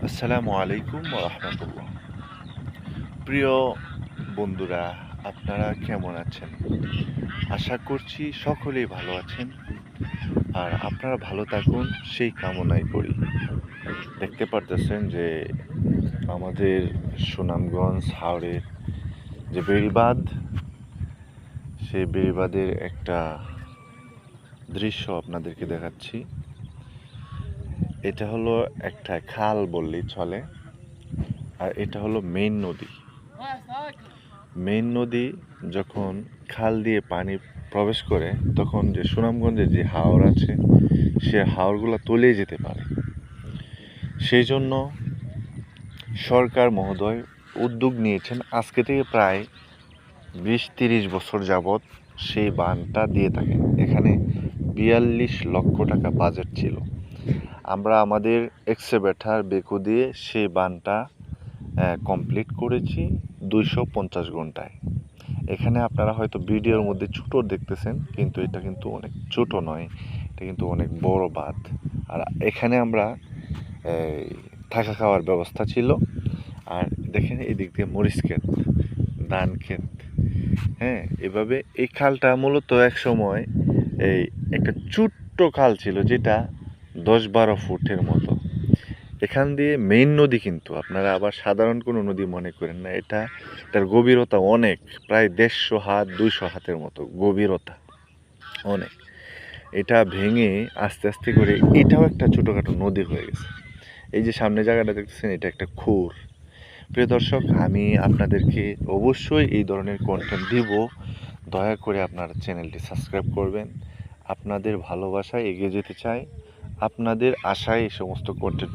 আসসালামু আলাইকুম ওয়া রাহমাতুল্লাহ। প্রিয় বন্ধুরা, আপনারা কেমন আছেন? আশা করছি সকলেই ভালো আছেন। আর আপনারা ভালো থাকুন সেই কামনাই করি। দেখতে পারতেছেন যে আমাদের সুনামগঞ্জ হাওরের যে বেড়িবাঁধ, সেই বেড়িবাঁধের একটা দৃশ্য আপনাদেরকে দেখাচ্ছি। এটা হলো একটা খাল বললেই চলে। আর এটা হলো মেইন নদী। মেইন নদী যখন খাল দিয়ে পানি প্রবেশ করে, তখন যে সুনামগঞ্জের যে হাওর আছে, সে হাওরগুলো তলিয়ে যেতে পারে। সেই জন্য সরকার মহোদয় উদ্যোগ নিয়েছেন। আজকে থেকে প্রায় 20-30 বছর যাবৎ সেই বাঁধটা দিয়ে থাকে। এখানে 42 লক্ষ টাকা বাজেট ছিল। আমরা আমাদের এক্সকাভেটর বেকু দিয়ে সেই বাঁধটা কমপ্লিট করেছি 250 ঘন্টায়। এখানে আপনারা হয়তো ভিডিওর মধ্যে ছোট দেখতেছেন, কিন্তু এটা কিন্তু অনেক ছোট নয়, এটা কিন্তু অনেক বড় বাঁধ। আর এখানে আমরা থাকা খাওয়ার ব্যবস্থা ছিল। আর দেখেন এই দিক দিয়ে মরিচ ক্ষেত, ধান ক্ষেত, হ্যাঁ। এভাবে এই খালটা মূলত এক সময় এই একটা ছোট্ট খাল ছিল, যেটা 10-12 ফুটের মতো। এখান দিয়ে মেইন নদী, কিন্তু আপনারা আবার সাধারণ কোনো নদী মনে করেন না। এটার গভীরতা অনেক, প্রায় 150 হাত 200 হাতের মতো গভীরতা, অনেক। এটা ভেঙে আস্তে আস্তে করে এটাও একটা ছোটোখাটো নদী হয়ে গেছে। এই যে সামনে জায়গাটা দেখতেছেন, এটা একটা খুর। প্রিয় দর্শক, আমি আপনাদেরকে অবশ্যই এই ধরনের কন্টেন্ট দিব। দয়া করে আপনারা চ্যানেলটি সাবস্ক্রাইব করবেন। আপনাদের ভালোবাসায় এগিয়ে যেতে চাই, আপনাদের আশায় এই সমস্ত কন্টেন্ট